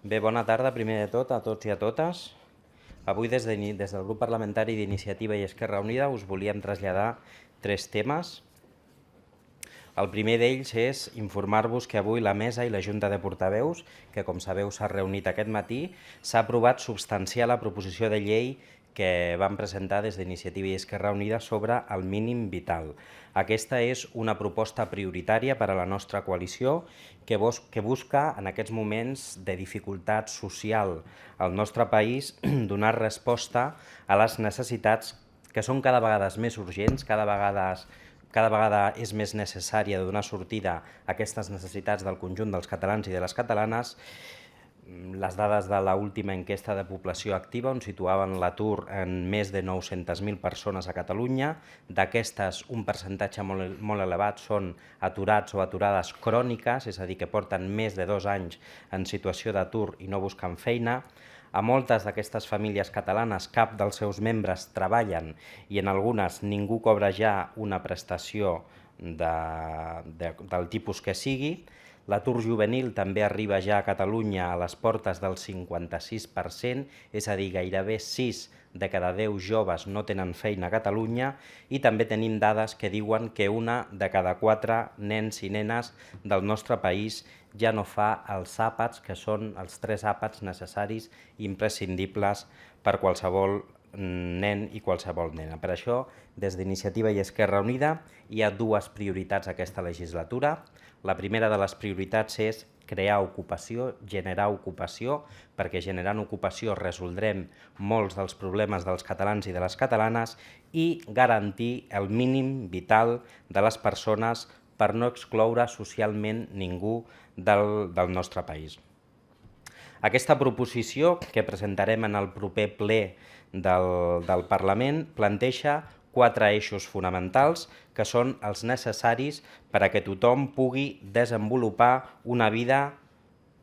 Bé, bona tarda, primer de tot, a tots i a totes. Avui, des del grup parlamentari d'Iniciativa i Esquerra Unida, us volíem traslladar 3 temes. El primer d'ells és informar-vos que avui la Mesa i la Junta de Portaveus, que com sabeu s'ha reunit aquest matí, s'ha aprovat substanciar la proposició de llei que vam presentar des d'Iniciativa i Esquerra Unida sobre el mínim vital. Aquesta és una proposta prioritària per a la nostra coalició que busca, en aquests moments de dificultat social al nostre país, donar resposta a les necessitats que són cada vegada més urgents, cada vegada és més necessària donar sortida a aquestes necessitats del conjunt dels catalans i de les catalanes. Les dades de l'última enquesta de població activa on situaven l'atur en més de 900.000 persones a Catalunya. D'aquestes, un percentatge molt elevat són aturats o aturades cròniques, és a dir, que porten més de 2 anys en situació d'atur i no busquen feina. A moltes d'aquestes famílies catalanes cap dels seus membres treballen i en algunes ningú cobra ja una prestació del tipus que sigui. L'atur juvenil també arriba ja a Catalunya a les portes del 56%, és a dir, gairebé 6 de cada 10 joves no tenen feina a Catalunya, i també tenim dades que diuen que 1 de cada 4 nens i nenes del nostre país ja no fa els àpats, que són els 3 àpats necessaris i imprescindibles per qualsevol nen i qualsevol nena. Per això, des d'Iniciativa i Esquerra Unida hi ha 2 prioritats aquesta legislatura. La primera de les prioritats és crear ocupació, generar ocupació, perquè generant ocupació resoldrem molts dels problemes dels catalans i de les catalanes, i garantir el mínim vital de les persones per no excloure socialment ningú del nostre país. Aquesta proposició que presentarem en el proper ple del Parlament planteja 4 eixos fonamentals que són els necessaris per a que tothom pugui desenvolupar una vida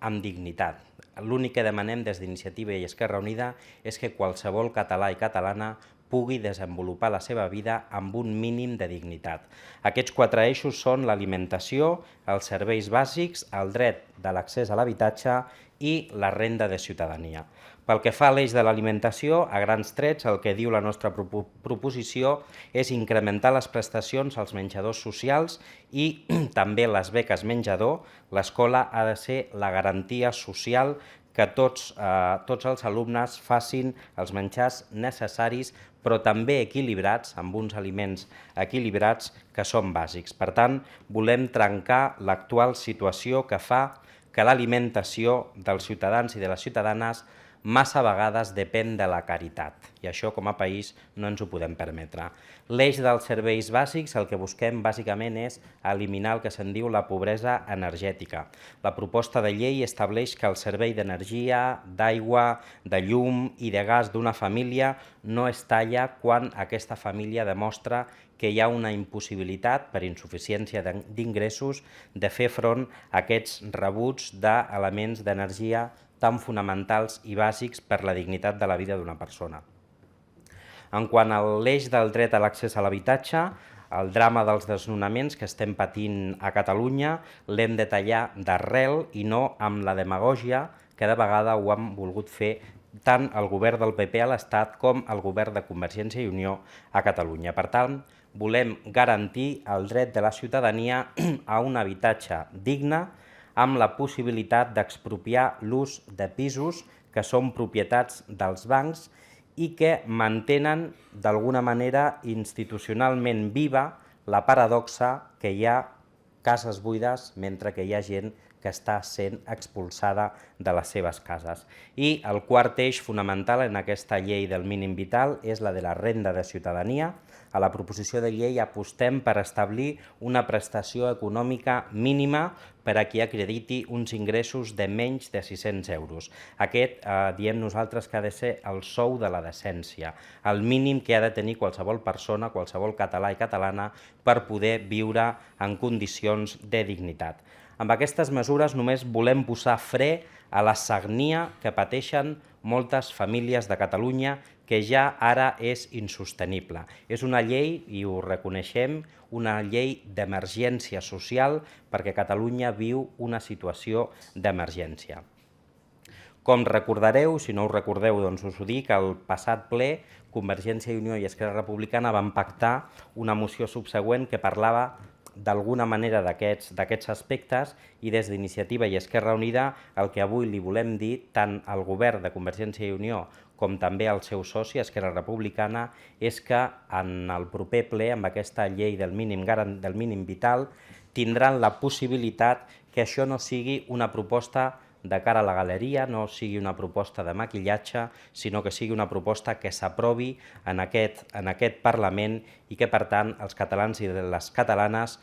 amb dignitat. L'únic que demanem des d'Iniciativa i Esquerra Unida és que qualsevol català i catalana pugui desenvolupar la seva vida amb un mínim de dignitat. Aquests 4 eixos són l'alimentació, els serveis bàsics, el dret de l'accés a l'habitatge i la renda de ciutadania. Pel que fa a l'eix de l'alimentació, a grans trets, el que diu la nostra proposició és incrementar les prestacions als menjadors socials i també les beques menjador. L'escola ha de ser la garantia social que tots els alumnes facin els menjars necessaris, però també equilibrats, amb uns aliments equilibrats que són bàsics. Per tant, volem trencar l'actual situació que fa que l'alimentació dels ciutadans i de les ciutadanes massa vegades depèn de la caritat, i això com a país no ens ho podem permetre. L'eix dels serveis bàsics, el que busquem bàsicament és eliminar el que se'n diu la pobresa energètica. La proposta de llei estableix que el servei d'energia, d'aigua, de llum i de gas d'una família no es talla quan aquesta família demostra que hi ha una impossibilitat per insuficiència d'ingressos de fer front a aquests rebuts d'elements d'energia tan fonamentals i bàsics per la dignitat de la vida d'una persona. En quant a l'eix del dret a l'accés a l'habitatge, el drama dels desnonaments que estem patint a Catalunya l'hem de tallar d'arrel i no amb la demagògia que de vegada ho han volgut fer tant el govern del PP a l'Estat com el govern de Convergència i Unió a Catalunya. Per tant, volem garantir el dret de la ciutadania a un habitatge digne, amb la possibilitat d'expropiar l'ús de pisos que són propietats dels bancs i que mantenen d'alguna manera institucionalment viva la paradoxa que hi ha cases buides mentre que hi ha gent que està sent expulsada de les seves cases. I el quart eix fonamental en aquesta llei del mínim vital és la de la renda de ciutadania. A la proposició de llei apostem per establir una prestació econòmica mínima per a qui acrediti uns ingressos de menys de 600 euros. Aquest diem nosaltres que ha de ser el sou de la decència, el mínim que ha de tenir qualsevol persona, qualsevol català i catalana per poder viure en condicions de dignitat. Amb aquestes mesures només volem posar fre a la sagnia que pateixen moltes famílies de Catalunya, que ja ara és insostenible. És una llei, i ho reconeixem, una llei d'emergència social perquè Catalunya viu una situació d'emergència. Com recordareu, si no ho recordeu, doncs us ho dic, al passat ple Convergència i Unió i Esquerra Republicana van pactar una moció subsegüent que parlava d'alguna manera d'aquests aspectes i des d'Iniciativa i Esquerra Unida el que avui li volem dir tant al govern de Convergència i Unió com també al seu soci, Esquerra Republicana, és que en el proper ple, amb aquesta llei del mínim vital, tindran la possibilitat que això no sigui una proposta de cara a la galeria, no sigui una proposta de maquillatge, sinó que sigui una proposta que s'aprovi en aquest Parlament i que, per tant, els catalans i les catalanes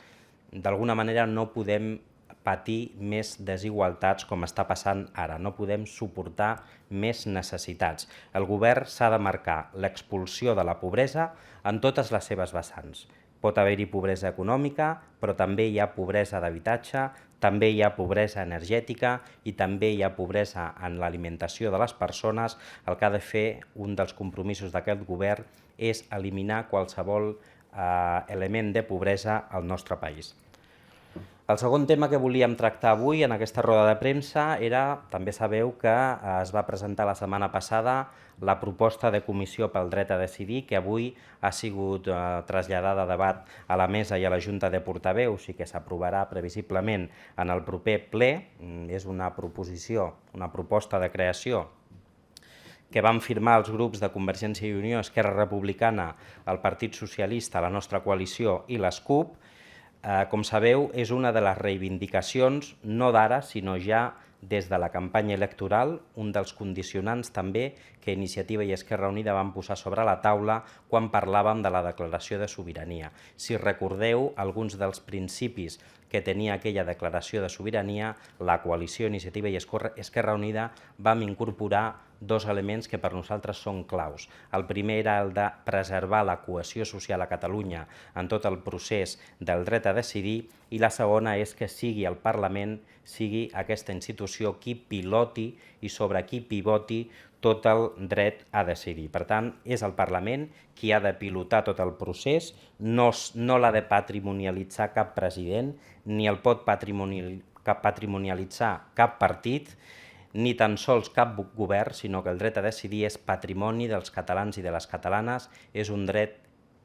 d'alguna manera no podem patir més desigualtats com està passant ara, no podem suportar més necessitats. El govern s'ha de marcar l'expulsió de la pobresa en totes les seves vessants. Pot haver-hi pobresa econòmica, però també hi ha pobresa d'habitatge, també hi ha pobresa energètica i també hi ha pobresa en l'alimentació de les persones. El que ha de fer un dels compromisos d'aquest govern és eliminar qualsevol element de pobresa al nostre país. El segon tema que volíem tractar avui en aquesta roda de premsa era, també sabeu que es va presentar la setmana passada la proposta de comissió pel dret a decidir, que avui ha sigut traslladada a debat a la mesa i a la Junta de Portaveus i que s'aprovarà previsiblement en el proper ple. És una proposta de creació que van firmar els grups de Convergència i Unió, Esquerra Republicana, el Partit Socialista, la nostra coalició i les CUP. Com sabeu, és una de les reivindicacions, no d'ara, sinó ja des de la campanya electoral, un dels condicionants també que Iniciativa i Esquerra Unida van posar sobre la taula quan parlàvem de la declaració de sobirania. Si recordeu alguns dels principis que tenia aquella declaració de sobirania, la coalició Iniciativa i Esquerra Unida vam incorporar dos elements que per nosaltres són claus. El primer era el de preservar la cohesió social a Catalunya en tot el procés del dret a decidir i la segona és que sigui el Parlament, sigui aquesta institució qui piloti i sobre qui pivoti tot el dret a decidir. Per tant, és el Parlament qui ha de pilotar tot el procés, no l'ha de patrimonialitzar cap president, ni el pot patrimonialitzar cap partit, ni tan sols cap govern, sinó que el dret a decidir és patrimoni dels catalans i de les catalanes, és un dret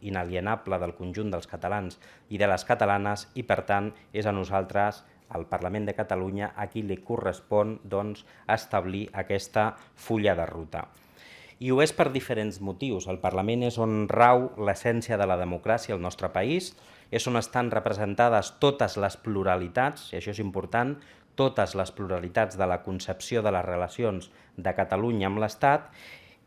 inalienable del conjunt dels catalans i de les catalanes i, per tant, és a nosaltres, al Parlament de Catalunya, a qui li correspon establir aquesta fulla de ruta. I ho és per diferents motius. El Parlament és on rau l'essència de la democràcia al nostre país, és on estan representades totes les pluralitats, i això és important, totes les pluralitats de la concepció de les relacions de Catalunya amb l'Estat,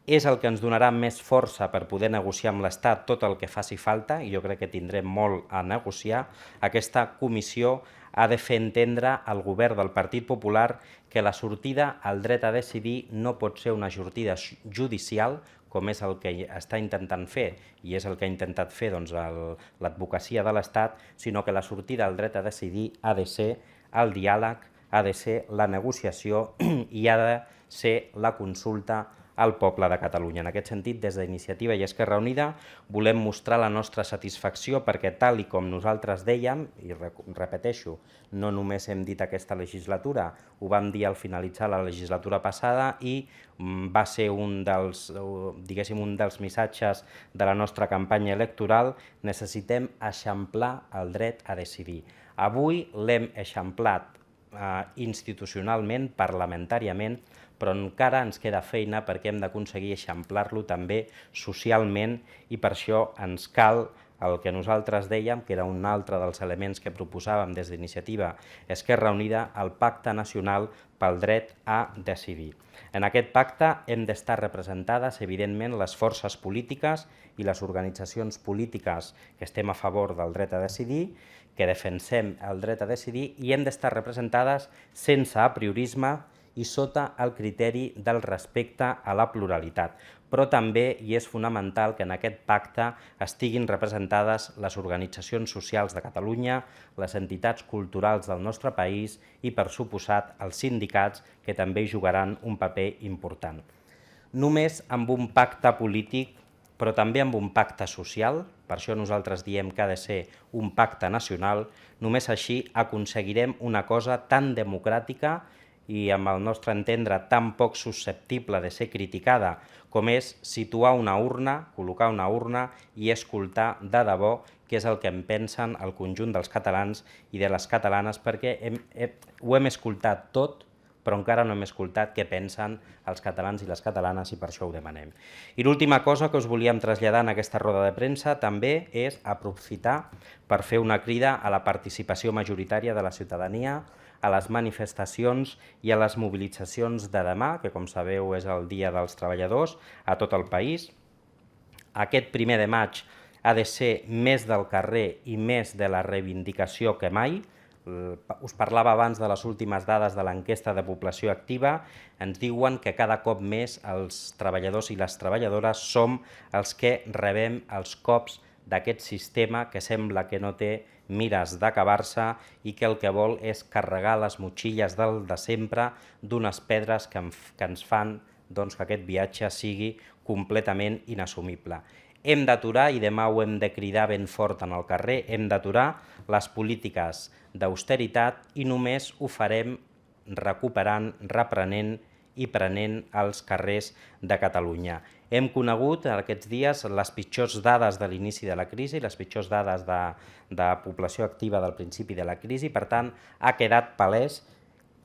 és el que ens donarà més força per poder negociar amb l'Estat tot el que faci falta, i jo crec que tindrem molt a negociar. Aquesta comissió ha de fer entendre al govern del Partit Popular que la sortida al dret a decidir no pot ser una sortida judicial, com és el que està intentant fer, i és el que ha intentat fer l'advocacia de l'Estat, sinó que la sortida al dret a decidir ha de ser el diàleg, ha de ser la negociació i ha de ser la consulta al poble de Catalunya. En aquest sentit, des d'Iniciativa i Esquerra Unida volem mostrar la nostra satisfacció perquè, tal i com nosaltres dèiem, i repeteixo, no només hem dit aquesta legislatura, ho vam dir al finalitzar la legislatura passada i va ser un dels missatges de la nostra campanya electoral: necessitem eixamplar el dret a decidir. Avui l'hem eixamplat institucionalment, parlamentàriament, però encara ens queda feina perquè hem d'aconseguir eixamplar-lo també socialment i per això ens cal el que nosaltres dèiem, que era un altre dels elements que proposàvem des d'Iniciativa Esquerra Unida, el Pacte Nacional pel Dret a Decidir. En aquest pacte hem d'estar representades, evidentment, les forces polítiques i les organitzacions polítiques que estem a favor del dret a decidir, que defensem el dret a decidir, i hem d'estar representades sense apriorisme i sota el criteri del respecte a la pluralitat. Però també, i és fonamental, que en aquest pacte estiguin representades les organitzacions socials de Catalunya, les entitats culturals del nostre país i, per suposat, els sindicats, que també hi jugaran un paper important. Només amb un pacte polític, però també amb un pacte social, per això nosaltres diem que ha de ser un pacte nacional, només així aconseguirem una cosa tan democràtica i, amb el nostre entendre, tan poc susceptible de ser criticada com és situar una urna, col·locar una urna i escoltar de debò què és el que en pensen el conjunt dels catalans i de les catalanes, perquè ho hem escoltat tot, però encara no hem escoltat què pensen els catalans i les catalanes i per això ho demanem. I l'última cosa que us volíem traslladar en aquesta roda de premsa també és aprofitar per fer una crida a la participació majoritària de la ciutadania, a les manifestacions i a les mobilitzacions de demà, que com sabeu és el Dia dels Treballadors a tot el país. Aquest 1 de maig ha de ser més del carrer i més de la reivindicació que mai. Us parlava abans de les últimes dades de l'enquesta de població activa. Ens diuen que cada cop més els treballadors i les treballadores som els que rebem els cops d'aquest sistema que sembla que no té mires d'acabar-se i que el que vol és carregar les motxilles del de sempre d'unes pedres que ens fan que aquest viatge sigui completament inassumible. Hem d'aturar, i demà ho hem de cridar ben fort en el carrer, hem d'aturar les polítiques d'austeritat i només ho farem recuperant, reprenent i prenent els carrers de Catalunya. Hem conegut aquests dies les pitjors dades de l'inici de la crisi, les pitjors dades de població activa del principi de la crisi, per tant, ha quedat palès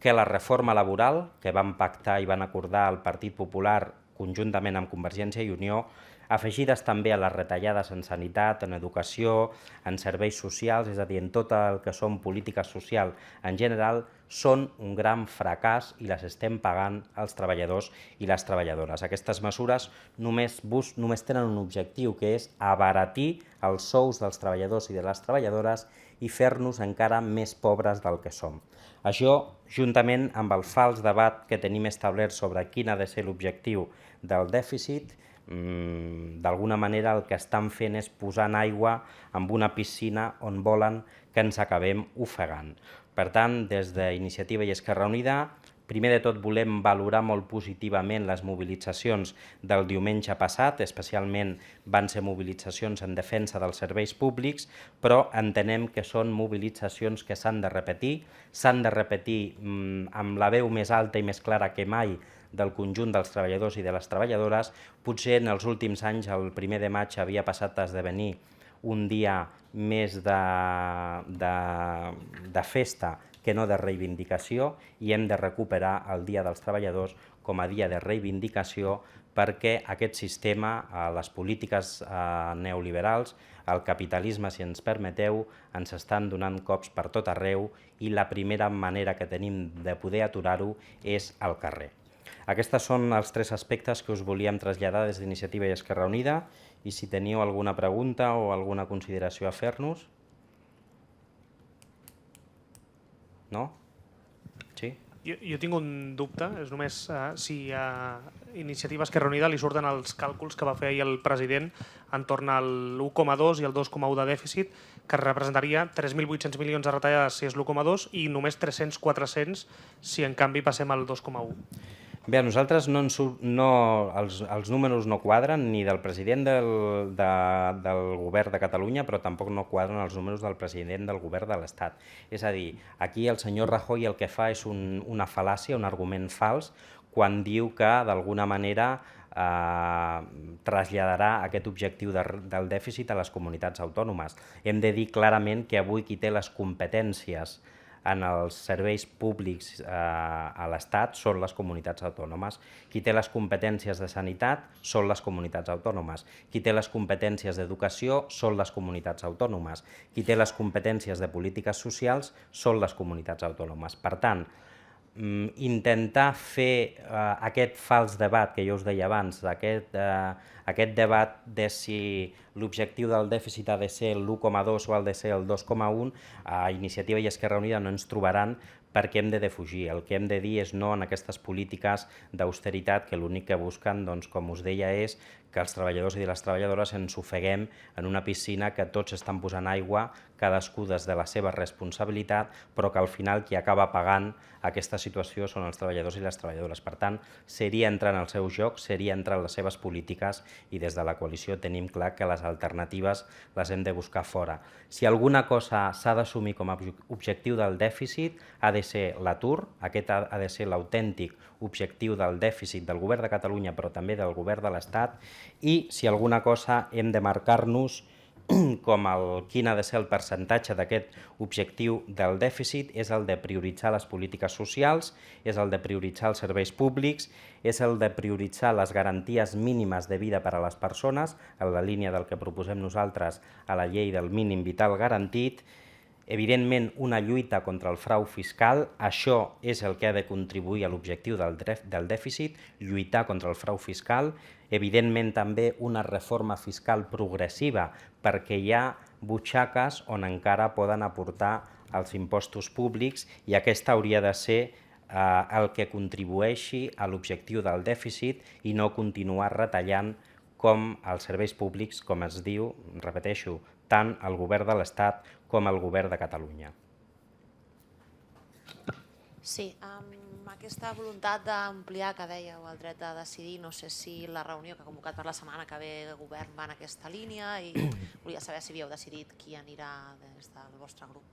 que la reforma laboral que van pactar i van acordar el Partit Popular conjuntament amb Convergència i Unió, afegides també a les retallades en sanitat, en educació, en serveis socials, és a dir, en tot el que són polítiques socials en general, són un gran fracàs i les estem pagant els treballadors i les treballadores. Aquestes mesures només tenen un objectiu, que és abaratir els sous dels treballadors i de les treballadores i fer-nos encara més pobres del que som. Això, juntament amb el fals debat que tenim establert sobre quin ha de ser l'objectiu del dèficit, d'alguna manera el que estan fent és posant aigua en una piscina on volen que ens acabem ofegant. Per tant, des d'Iniciativa i Esquerra Unida, primer de tot volem valorar molt positivament les mobilitzacions del diumenge passat, especialment van ser mobilitzacions en defensa dels serveis públics, però entenem que són mobilitzacions que s'han de repetir amb la veu més alta i més clara que mai del conjunt dels treballadors i de les treballadores. Potser en els últims anys el 1 de maig havia passat a esdevenir un dia més de festa que no de reivindicació, i hem de recuperar el Dia dels Treballadors com a dia de reivindicació, perquè aquest sistema, les polítiques neoliberals, el capitalisme, si ens permeteu, ens estan donant cops per tot arreu i la primera manera que tenim de poder aturar-ho és al carrer. Aquests són els 3 aspectes que us volíem traslladar des d'Iniciativa i Esquerra Unida, i si teniu alguna pregunta o alguna consideració a fer-nos. No? Sí? Jo tinc un dubte, és només si a Iniciativa Esquerra Unida li surten els càlculs que va fer ahir el president entorn al 1,2 i el 2,1 de dèficit, que representaria 3.800 milions de retallades si és l'1,2 i només 300-400 si en canvi passem al 2,1. Bé, a nosaltres els números no quadren ni del president del govern de Catalunya, però tampoc no quadren els números del president del govern de l'Estat. És a dir, aquí el senyor Rajoy el que fa és una fal·làcia, un argument fals, quan diu que d'alguna manera traslladarà aquest objectiu del dèficit a les comunitats autònomes. Hem de dir clarament que avui qui té les competències en els serveis públics a l'Estat són les comunitats autònomes. Qui té les competències de sanitat són les comunitats autònomes. Qui té les competències d'educació són les comunitats autònomes. Qui té les competències de polítiques socials són les comunitats autònomes. Per tant, intentar fer aquest fals debat que jo us deia abans, aquest debat de si l'objectiu del dèficit ha de ser l'1,2 o ha de ser el 2,1, a Iniciativa i Esquerra Unida no ens trobaran, perquè hem de defugir. El que hem de dir és no en aquestes polítiques d'austeritat que l'únic que busquen, com us deia, és que els treballadors i les treballadores ens ofeguem en una piscina que tots estan posant aigua, cadascú des de la seva responsabilitat, però que al final qui acaba pagant aquesta situació són els treballadors i les treballadores. Per tant, seria entrar en el seu joc, seria entrar en les seves polítiques i des de la coalició tenim clar que les alternatives les hem de buscar fora. Si alguna cosa s'ha d'assumir com a objectiu del dèficit ha de ser l'atur, aquest ha de ser l'autèntic objectiu del dèficit del govern de Catalunya però també del govern de l'Estat i si alguna cosa hem de marcar-nos com quin ha de ser el percentatge d'aquest objectiu del dèficit és el de prioritzar les polítiques socials, és el de prioritzar els serveis públics, és el de prioritzar les garanties mínimes de vida per a les persones, en la línia del que proposem nosaltres a la llei del mínim vital garantit. Evidentment, una lluita contra el frau fiscal, això és el que ha de contribuir a l'objectiu del dèficit, lluitar contra el frau fiscal, evidentment també una reforma fiscal progressiva perquè hi ha butxaques on encara poden aportar els impostos públics i aquesta hauria de ser el que contribueixi a l'objectiu del dèficit i no continuar retallant com els serveis públics, com es diu, repeteixo, tant el govern de l'Estat com el govern de Catalunya. Sí, amb aquesta voluntat d'ampliar, que dèieu, el dret de decidir, no sé si la reunió que ha convocat per la setmana que ve el govern va en aquesta línia i volia saber si havíeu decidit qui anirà des del vostre grup.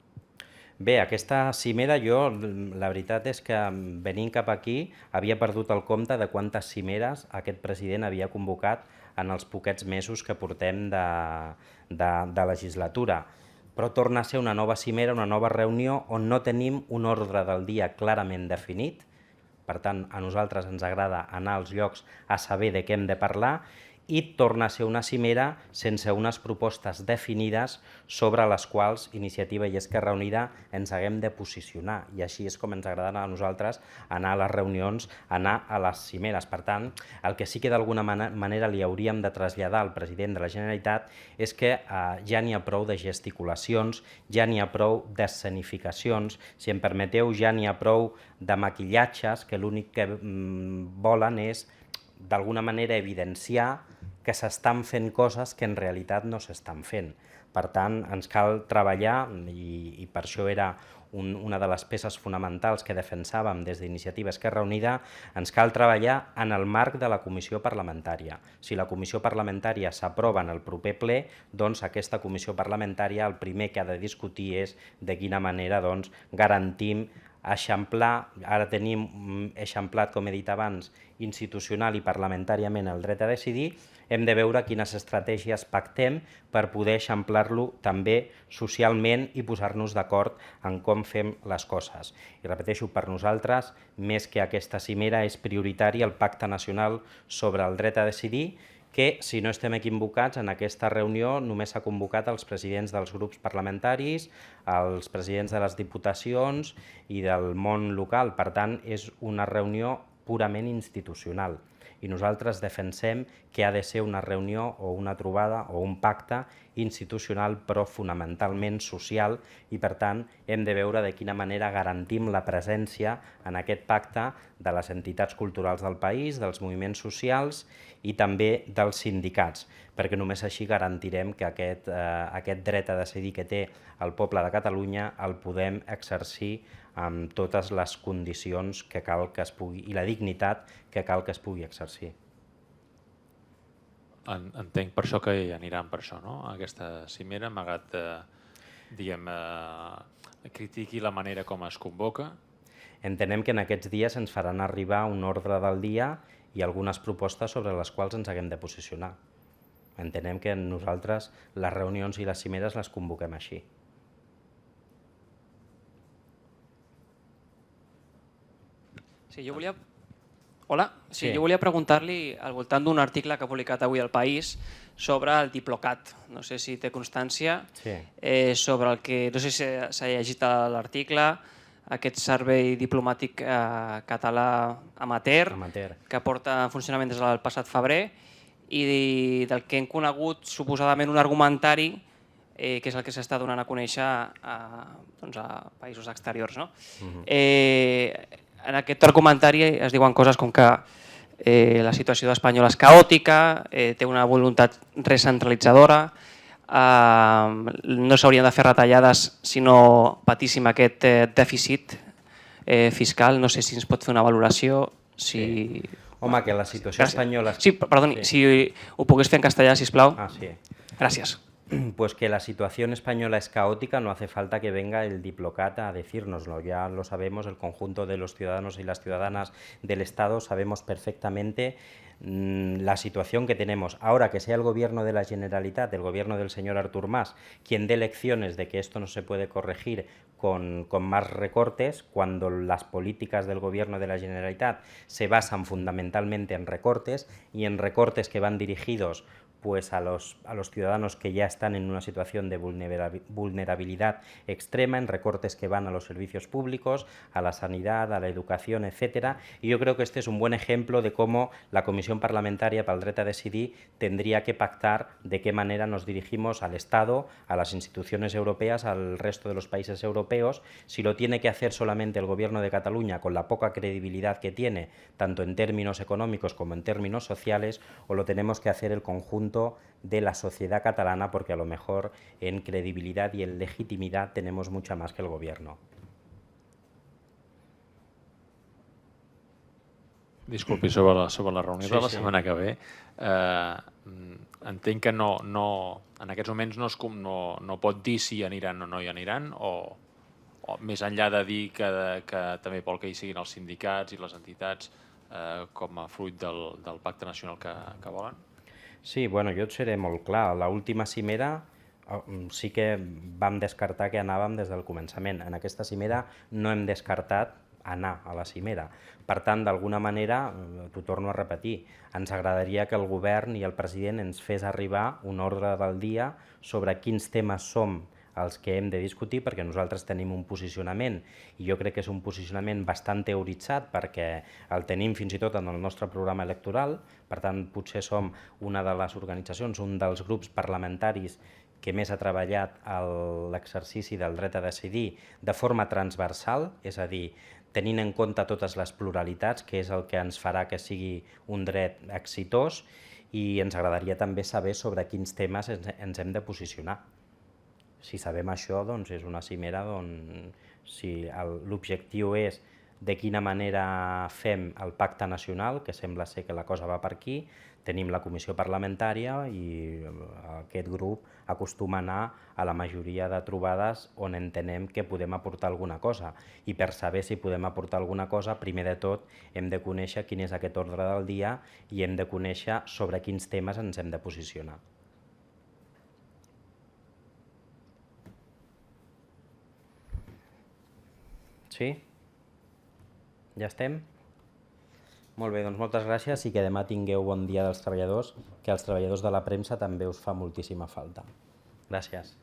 Bé, aquesta cimera jo, la veritat és que venint cap aquí havia perdut el compte de quantes cimeres aquest president havia convocat en els poquets mesos que portem de legislatura. Però torna a ser una nova cimera, una nova reunió on no tenim un ordre del dia clarament definit. Per tant, a nosaltres ens agrada anar als llocs a saber de què hem de parlar i torna a ser una cimera sense unes propostes definides sobre les quals Iniciativa i Esquerra Unida ens haguem de posicionar. I així és com ens agrada a nosaltres anar a les reunions, anar a les cimeres. Per tant, el que sí que d'alguna manera li hauríem de traslladar al president de la Generalitat és que ja n'hi ha prou de gesticulacions, ja n'hi ha prou d'escenificacions, si em permeteu, ja n'hi ha prou de maquillatges que l'únic que volen és d'alguna manera evidenciar que s'estan fent coses que en realitat no s'estan fent. Per tant, ens cal treballar, i per això era una de les peces fonamentals que defensàvem des d'Iniciativa Esquerra Unida, ens cal treballar en el marc de la comissió parlamentària. Si la comissió parlamentària s'aprova en el proper ple, doncs aquesta comissió parlamentària el primer que ha de discutir és de quina manera garantim eixamplar, ara tenim eixamplat, com he dit abans, institucional i parlamentàriament el dret a decidir, hem de veure quines estratègies pactem per poder eixamplar-lo també socialment i posar-nos d'acord en com fem les coses. I repeteixo, per nosaltres, més que aquesta cimera, és prioritari el Pacte Nacional sobre el dret a decidir, que, si no estem equivocats, en aquesta reunió només s'ha convocat els presidents dels grups parlamentaris, els presidents de les diputacions i del món local. Per tant, és una reunió purament institucional. I nosaltres defensem que ha de ser una reunió o una trobada o un pacte institucional però fonamentalment social i per tant hem de veure de quina manera garantim la presència en aquest pacte de les entitats culturals del país, dels moviments socials i també dels sindicats, perquè només així garantirem que aquest dret a decidir que té el poble de Catalunya el podem exercir amb totes les condicions que cal que es pugui i la dignitat que cal que es pugui exercir. Entenc per això que hi aniran per això, no? Aquesta cimera, malgrat critiqui la manera com es convoca. Entenem que en aquests dies ens faran arribar un ordre del dia i algunes propostes sobre les quals ens haguem de posicionar. Entenem que nosaltres les reunions i les cimeres les convoquem així. Sí, jo volia preguntar-li al voltant d'un article que ha publicat avui El País sobre el Diplocat. No sé si té constància sobre el que, no sé si s'ha llegit l'article, aquest servei diplomàtic català amateur que porta en funcionament des del passat febrer i del que hem conegut suposadament un argumentari que és el que s'està donant a conèixer a països exteriors. En aquest argumentari es diuen coses com que la situació espanyola és caòtica, té una voluntat recentralitzadora, no s'haurien de fer retallades si no patíssim aquest dèficit fiscal. No sé si ens pot fer una valoració. Si... Home, que la situació espanyola... Sí, perdoni, si ho pogués fer en castellà, sisplau. Ah, sí. Gracias. Pues que la situación española es caótica, no hace falta que venga el Diplocat a decírnoslo, ya lo sabemos, el conjunto de los ciudadanos y las ciudadanas del Estado sabemos perfectamente la situación que tenemos. Ahora que sea el gobierno de la Generalitat, el gobierno del señor Artur Mas, quien dé lecciones de que esto no se puede corregir con más recortes, cuando las políticas del gobierno de la Generalitat se basan fundamentalmente en recortes y en recortes que van dirigidos pues a los ciudadanos que ya están en una situación de vulnerabilidad extrema, en recortes que van a los servicios públicos, a la sanidad, a la educación, etcétera. Y yo creo que este es un buen ejemplo de cómo la Comisión Parlamentaria pel Dret a Decidir tendría que pactar de qué manera nos dirigimos al Estado, a las instituciones europeas, al resto de los países europeos. Si lo tiene que hacer solamente el Gobierno de Cataluña con la poca credibilidad que tiene, tanto en términos económicos como en términos sociales, o lo tenemos que hacer el conjunto de la sociedad catalana, porque a lo mejor en credibilidad y en legitimidad tenemos mucha más que el gobierno. Disculpi, sobre la reunió de la setmana que ve, entenc que en aquests moments no pot dir si hi aniran o no hi aniran, o més enllà de dir que també vol que hi siguin els sindicats i les entitats com a fruit del pacte nacional que volen? Sí, bueno, jo et seré molt clar. A l'última cimera sí que vam descartar que anàvem des del començament. En aquesta cimera no hem descartat anar a la cimera. Per tant, d'alguna manera, t'ho torno a repetir, ens agradaria que el govern i el president ens fes arribar un ordre del dia sobre quins temes som els que hem de discutir, perquè nosaltres tenim un posicionament, i jo crec que és un posicionament bastant teoritzat, perquè el tenim fins i tot en el nostre programa electoral. Per tant, potser som una de les organitzacions, un dels grups parlamentaris que més ha treballat l'exercici del dret a decidir de forma transversal, és a dir, tenint en compte totes les pluralitats, que és el que ens farà que sigui un dret exitós, i ens agradaria també saber sobre quins temes ens hem de posicionar. Si sabem això, doncs és una cimera on si l'objectiu és de quina manera fem el pacte nacional, que sembla ser que la cosa va per aquí, tenim la comissió parlamentària i aquest grup acostuma a anar a la majoria de trobades on entenem que podem aportar alguna cosa. I per saber si podem aportar alguna cosa, primer de tot hem de conèixer quin és aquest ordre del dia i hem de conèixer sobre quins temes ens hem de posicionar. Sí? Ja estem? Molt bé, doncs moltes gràcies i que demà tingueu bon dia dels treballadors, que als treballadors de la premsa també us fa moltíssima falta. Gràcies.